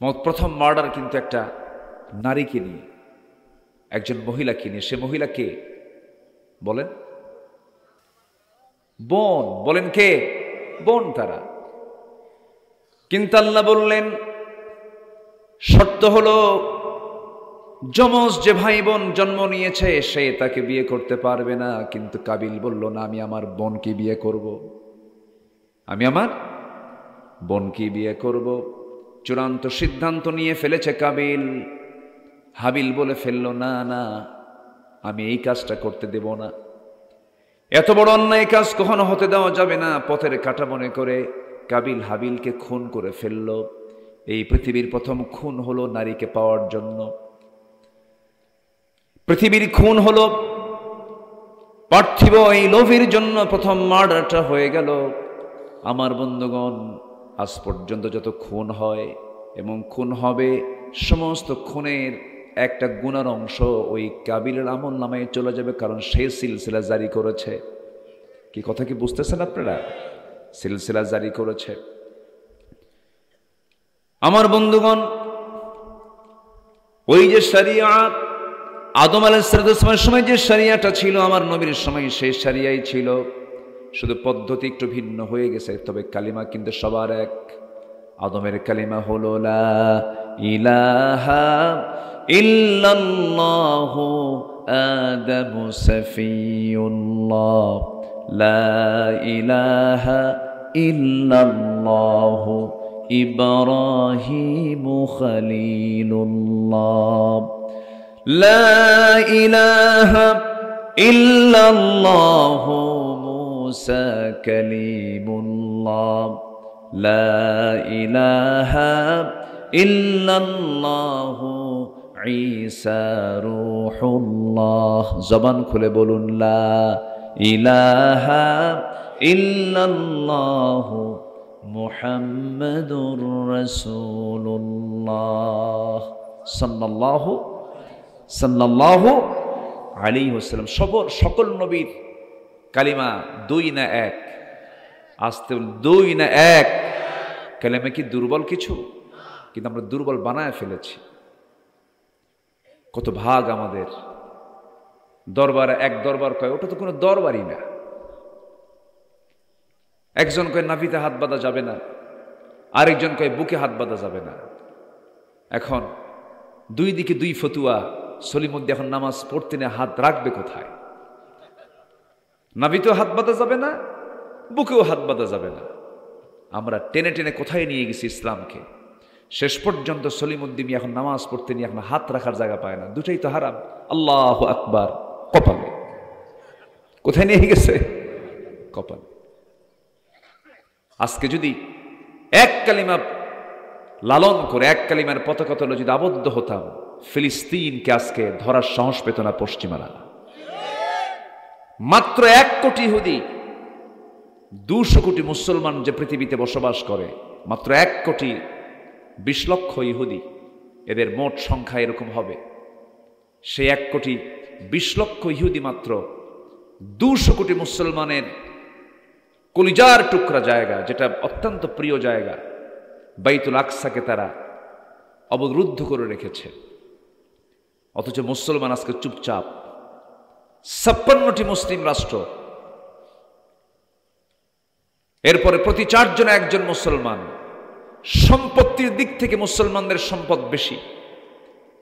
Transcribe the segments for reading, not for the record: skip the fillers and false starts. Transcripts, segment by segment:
প্রথম মার্ডার কিন্তু একটা নারীকে নিয়ে, একজন মহিলাকে নিয়ে। সে মহিলা কে বলেন? বোন। বলেন কে? বোন তারা। কিন্তু আল্লাহ বললেন শর্ত হলো যমজ যে ভাই বোন জন্ম নিয়েছে সে তাকে বিয়ে করতে পারবে না। কিন্তু কাবিল বলল না, আমি আমার বোনকে বিয়ে করব, আমি আমার বোনকে বিয়ে করব। চূড়ান্ত সিদ্ধান্ত নিয়ে ফেলেছে কাবিল। হাবিল বলে ফেলল, না না, আমি এই কাজটা করতে দেব না, এত বড় অন্যায় কাজ কখনো হতে দেওয়া যাবে না। পথের কাঁটা মনে করে কাবিল হাবিলকে খুন করে ফেলল। এই পৃথিবীর প্রথম খুন হলো নারীকে পাওয়ার জন্য। পৃথিবীর খুন হলো পার্থিব এই লোভের জন্য, প্রথম মার্ডারটা হয়ে গেল। আমার বন্ধুগণ, আজ পর্যন্ত যত খুন হয় এবং খুন হবে, সমস্ত খুনের একটা গুনার অংশ ওই কাবিলের আমল নামায় চলে যাবে, কারণ সে সিলসিলা জারি করেছে। কি কথা কি বুঝতেছেন আপনারা? সিলসিলা জারি করেছে। আমার বন্ধুগণ, ওই যে শরিয়া আদম আলাইহিস সালামের সময় যে শরিয়াটা ছিল, আমার নবীর সময় সেই শরিয়াই ছিল, শুধু পদ্ধতি একটু ভিন্ন হয়ে গেছে, তবে কালিমা কিন্তু সবার এক। আদমের কালিমা হলো লা ইলাহা ইল্লাল্লাহু আদামু সফিয়ুল্লাহ, লা ইলাহা ইল্লাল্লাহু ইব্রাহিমু খলিলুল্লাহ, লা ইলাহা ইল্লাল্লাহু মুসা কালিমুল্লাহ, লা ইলাহা ইল্লাল্লাহু ঈসা রূহুল্লাহ। জবান খুলে বলুন, লা ইলাহা ইল্লাল্লাহু মুহাম্মাদুর রাসূলুল্লাহ সাল্লাল্লাহু আলাইহি ওয়াসাল্লাম। সকল নবীর কালিমা দুই না এক? আসতে দুই না এক? কালিমা কি দুর্বল কিছু? কিন্তু আমরা দুর্বল বানায় ফেলেছি। কত ভাগ আমাদের। দরবার, এক দরবার কয়, ওটা তো কোনো দরবারই না। একজন কয় নাভিতে হাত বাঁধা যাবে না, আরেকজন কয় বুকে হাত বাঁধা যাবে না। এখন দুই দিকে দুই ফতুয়া। সলিমুদ্দি এখন নামাজ পড়তে না, হাত রাখবে কোথায়? নাভিতেও হাত বাঁধা যাবে না, বুকেও হাত বাঁধা যাবে না। আমরা টেনে টেনে কোথায় নিয়ে গেছি ইসলামকে। শেষ পর্যন্ত সলিমুদ্দিন এখন নামাজ পড়তে নিয়ে এখন হাত রাখার জায়গা পায় না। দুটাই তো হারাম। আল্লাহু আকবার কপালে। কোথায় নিয়ে গেছে? কপালে। আজকে যদি এক কালিমা লালন করে, এক কালিমার পতাকা তলে যদি আবদ্ধ হতাম, ফিলিস্তিনকে আজকে ধরার সাহস পেত না পশ্চিমারা। মাত্র 1 কোটি ইহুদি, 200 কোটি মুসলমান যে পৃথিবীতে বসবাস করে, মাত্র 1 কোটি 20 লক্ষ ইহুদি, এদের মোট সংখ্যা এরকম হবে। সেই 1 কোটি 20 লক্ষ ইহুদি মাত্র 200 কোটি মুসলমানের কলিজার টুকরা জায়গা, যেটা অত্যন্ত প্রিয় জায়গা, বাইতুল আকসাকে তারা অবরুদ্ধ করে রেখেছে। অথচ মুসলমান আজকে চুপচাপ। 56টি মুসলিম রাষ্ট্র, এরপরে প্রতি 4 জনে 1 জন মুসলমান। সম্পত্তির দিক থেকে মুসলমানদের সম্পদ বেশি।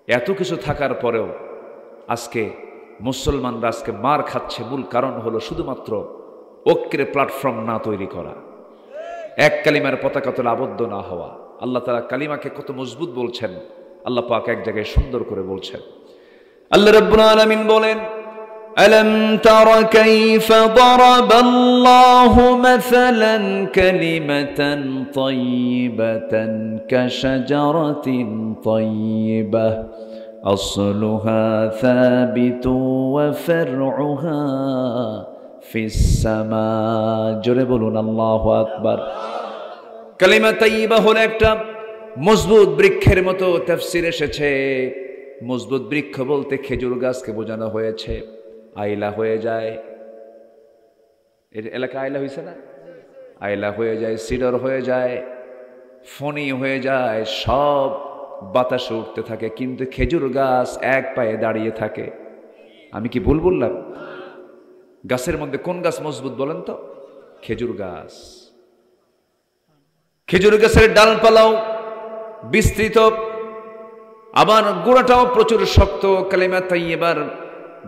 এত কিছু থাকার পরেও আজকে মুসলমানরা আজকে মার খাচ্ছে। মূল কারণ হলো শুধুমাত্র ঐক্যের প্ল্যাটফর্ম না তৈরি করা, এক কালিমার পতাকা তলে আবদ্ধ না হওয়া। আল্লাহ তাআলা কালিমাকে কত মজবুত বলছেন, আল্লাহ পাক এক জায়গায় সুন্দর করে বলছেন। আল্লাহ রাব্বুল আলামিন বলেন, আলম তারা কাইফা দারাবাল্লাহু মাসালান কালিমাতান তাইয়িবাতান কাশাজারাতিন তাইয়িবাহ আসলুহা সাবিতু ওয়া ফারউহা ফিস সামা। জোরে বলুন আল্লাহু আকবার। কালিমা তাইয়িবা হলো একটা মজবুত বৃক্ষের মতো। তাফসীর এসেছে মজবুত বৃক্ষ বলতে খেজুর গাছকে বোঝানো হয়েছে। আইলা হয়ে যায়, এর এলাকা আইলা হয়েছে না? আইলা হয়ে যায়, সিডর হয়ে যায়, ফণি হয়ে যায়, সব বাতাসে উঠতে থাকে, কিন্তু খেজুর গাছ এক পায়ে দাঁড়িয়ে থাকে। আমি কি ভুল বললাম? গাছের মধ্যে কোন গাছ মজবুত বলেন তো? খেজুর গাছ। খেজুর গাছের ডালপালাও বিস্তৃত, আবার গোড়াটাও প্রচুর শক্ত। কালিমা তাইয়্যিবার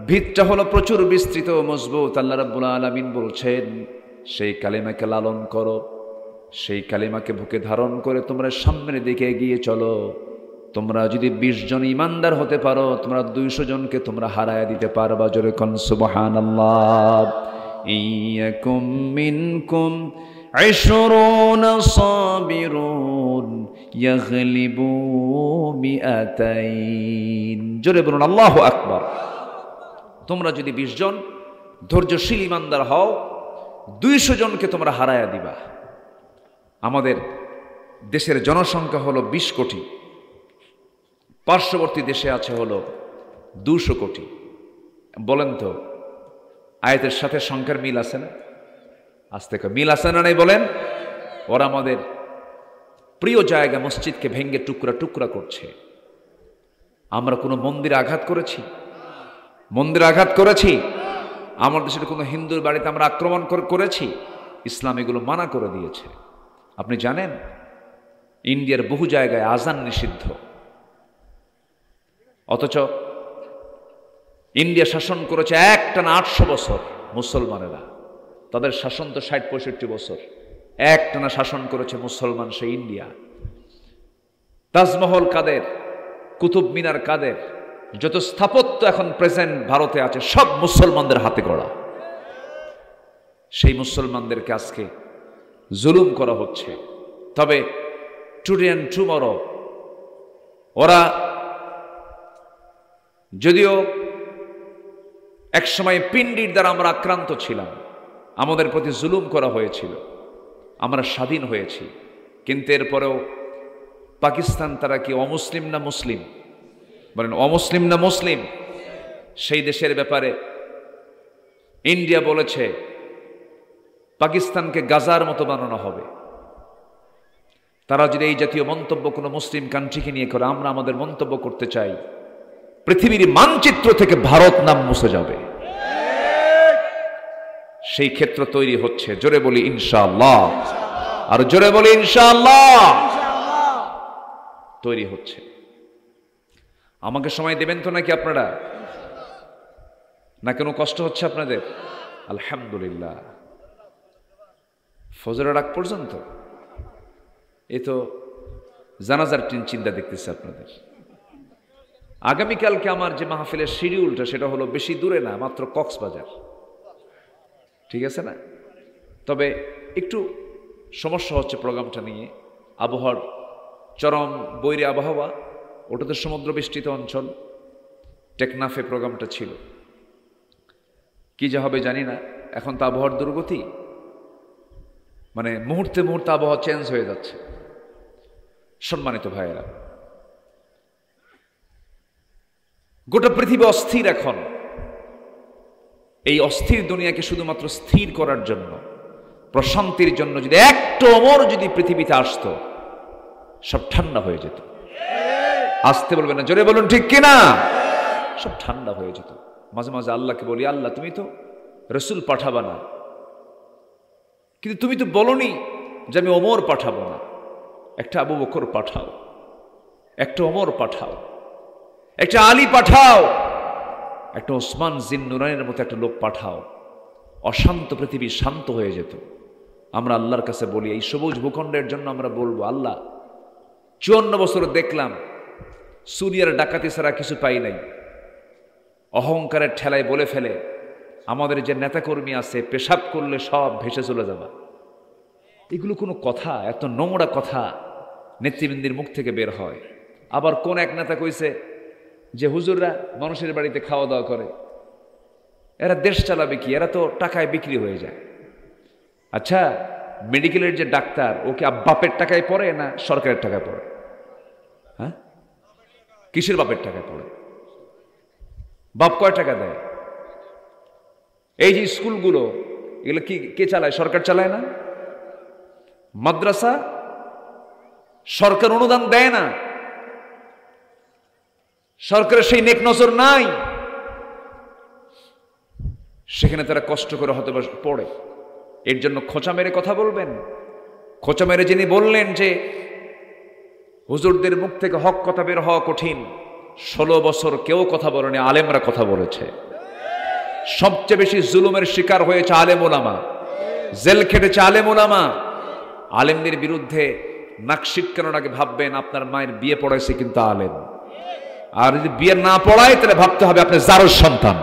ভিতটা হলো প্রচুর বিস্তৃত, মজবুত। আল্লাহ রাব্বুল আলামিন বলছেন, সেই কালিমাকে লালন করো, সেই কালিমাকে বুকে ধারণ করে তোমরা সামনের দিকে এগিয়ে চলো। তোমরা যদি 20 জন ইমানদার হতে পারো, তোমরা 200 জনকে তোমরা হারায়া দিতে পারবা। জোরে কোন সুবহানাল্লাহ। ইয়াকুম মিনকুম 20 সাবিরুন ইয়াগলিবু মিআতাইন। জোরে বলুন আল্লাহু আকবার। তোমরা যদি 20 জন ধৈর্যশীল ইমানদার হও, 200 জনকে তোমরা হারায়া দিবা। আমাদের দেশের জনসংখ্যা হলো 20 কোটি, পার্শ্ববর্তী দেশে আছে হলো 200 কোটি। বলেন তো আয়াতের সাথে সংখ্যার মিল আছে না? আজ থেকে মিল আছে না নাই বলেন? ওরা আমাদের প্রিয় জায়গা মসজিদকে ভেঙ্গে টুকরা টুকরা করছে। আমরা কোনো মন্দিরে আঘাত করেছি? মন্দিরে আঘাত করেছি? আমার দেশের কোনো হিন্দুর বাড়িতে আমরা আক্রমণ করেছি? ইসলাম এগুলো মানা করে দিয়েছে। আপনি জানেন ইন্ডিয়ার বহু জায়গায় আজান নিষিদ্ধ, অথচ ইন্ডিয়া শাসন করেছে একটানা 800 বছর মুসলমানেরা। তাদের শাসন তো 60-65 বছর, একটানা শাসন করেছে মুসলমান সেই ইন্ডিয়া। তাজমহল কাদের, কুতুব মিনার কাদের, যত স্থাপত্য এখন প্রেজেন্ট ভারতে আছে সব মুসলমানদের হাতে গড়া। সেই মুসলমানদেরকে আজকে জুলুম করা হচ্ছে। তবে টুডে অ্যান্ড টুমরো ওরা যদিও একসময় পিণ্ডির দ্বারা আমরা আক্রান্ত ছিলাম, আমাদের প্রতি জুলুম করা হয়েছিল, আমরা স্বাধীন হয়েছি, কিন্তু এরপরেও পাকিস্তান তারা কি অমুসলিম না মুসলিম? বলেন অমুসলিম না মুসলিম? সেই দেশের ব্যাপারে ইন্ডিয়া বলেছে পাকিস্তানকে গাজার মতো বানানো হবে। তারা যদি এই জাতীয় মন্তব্য কোনো মুসলিম কান্ট্রিকে নিয়ে করে, আমরা আমাদের মন্তব্য করতে চাই, পৃথিবীর মানচিত্র থেকে ভারত নাম মুছে যাবে। সেই ক্ষেত্র তৈরি হচ্ছে। জোরে বলি ইনশাআল্লাহ, আর জোরে বলি ইনশাআল্লাহ। তৈরি হচ্ছে। আমাকে সময় দেবেন তো নাকি আপনারা? না কোনো কষ্ট হচ্ছে আপনাদের? আলহামদুলিল্লাহ। ফজরের আগ পর্যন্ত এ তো জানাজার চিন্তা দেখতেছে আপনাদের। আগামীকালকে আমার যে মাহফিলের শিডিউলটা সেটা হলো বেশি দূরে না, মাত্র কক্সবাজার। ঠিক আছে না? তবে একটু সমস্যা হচ্ছে প্রোগ্রামটা নিয়ে। আবহাওয়ার চরম বৈরী আবহাওয়া, ওটা তো সমুদ্র বেষ্টিত অঞ্চল। টেকনাফে প্রোগ্রামটা ছিল, কি যা হবে জানি না। এখন তো আবহাওয়ার দুর্গতি, মানে মুহূর্তে মুহূর্তে আবহাওয়া চেঞ্জ হয়ে যাচ্ছে। সম্মানিত ভাইয়েরা, গোটা পৃথিবী অস্থির এখন। এই অস্থির দুনিয়াকে শুধুমাত্র স্থির করার জন্য, প্রশান্তির জন্য যদি একটু অমর যদি পৃথিবীতে আসতো, সব ঠান্ডা হয়ে যেত। আসতে বলবেন না, জোরে বলুন ঠিক কিনা? সব ঠান্ডা হয়ে যেত। মাঝে মাঝে আল্লাহকে বলি, আল্লাহ তুমি তো রসুল পাঠাবা না, কিন্তু তুমি তো বলনি যে আমি ওমর পাঠাবো না। একটা আবু বকর পাঠাও, একটা ওমর পাঠাও, একটা আলী পাঠাও, একটা ওসমান জিন্নুরাইনের মতো একটা লোক পাঠাও। অশান্ত পৃথিবী শান্ত হয়ে যেত। আমরা আল্লাহর কাছে বলি, এই সবুজ ভূখণ্ডের জন্য আমরা বলবো, আল্লাহ 54 বছর দেখলাম সুরিয়ার ডাকাতি ছাড়া কিছু পাই নাই। অহংকারের ঠেলায় বলে ফেলে আমাদের যে নেতাকর্মী আছে পেশাব করলে সব ভেসে চলে যাবা। এগুলো কোনো কথা? এত নোংরা কথা নেতৃবৃন্দের মুখ থেকে বের হয়। আবার কোন এক নেতা কইছে যে হুজুররা মানুষের বাড়িতে খাওয়া দাওয়া করে, এরা দেশ চালাবে কি? এরা তো টাকায় বিক্রি হয়ে যায়। আচ্ছা, মেডিকেলের যে ডাক্তার, ওকে বাপের টাকায় পড়ে না সরকারের টাকায় পড়ে? হ্যাঁ, কিসের বাপের টাকায় পড়ে? বাপ কয় টাকা দেয়? এই যে স্কুলগুলো, এগুলো কি কে চালায়? সরকার চালায় না? মাদ্রাসা সরকার অনুদান দেয় না, সরকারের সেই নেক নজর নাই, সেখানে তারা কষ্ট করে হয়তো পড়ে। এর জন্য খোঁচা মেরে কথা বলবেন? খোঁচা মেরে যিনি বললেন যে হুজুরদের মুখ থেকে হক কথা বের হওয়া কঠিন, 16 বছর কেউ কথা বলেনি, আলেমরা কথা বলেছে। সবচেয়ে বেশি জুলুমের শিকার হয়েছে আলেম ওলামা, জেল খেটেছে আলেম ওলামা। আলেমদের বিরুদ্ধে নাক শিটকানোর আগে ভাববেন আপনার মায়ের বিয়ে পড়াইছে কিন্তু আলেম, আর যদি বিয়ে না পড়ায় তাহলে ভাবতে হবে আপনি জারোর সন্তান,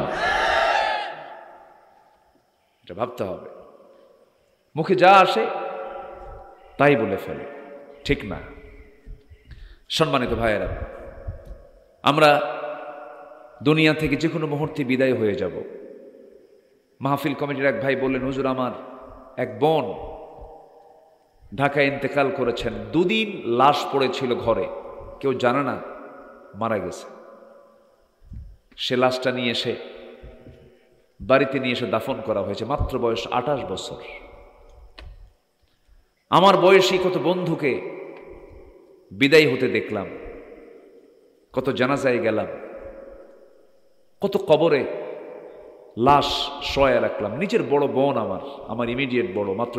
এটা ভাবতে হবে। মুখে যা আসে তাই বলে ফেলে, ঠিক না। সম্মানিত ভাইয়েরা, আমরা দুনিয়া থেকে যে কোনো মুহূর্তে বিদায় হয়ে যাব। মাহফিল কমিটির এক ভাই বললেন, হুজুর আমার এক বোন ঢাকায় ইন্তেকাল করেছেন, 2 দিন লাশ পড়েছিল ঘরে, কেউ জানে না মারা গেছে। সে লাশটা নিয়ে এসে বাড়িতে নিয়ে এসে দাফন করা হয়েছে, মাত্র বয়স 28 বছর। আমার বয়সী কত বন্ধুকে বিদায় হতে দেখলাম, কত জানাজায় গেলাম, কত কবরে লাশ শোয়া রাখলাম। নিজের বড় বোন, আমার ইমিডিয়েট বড়, মাত্র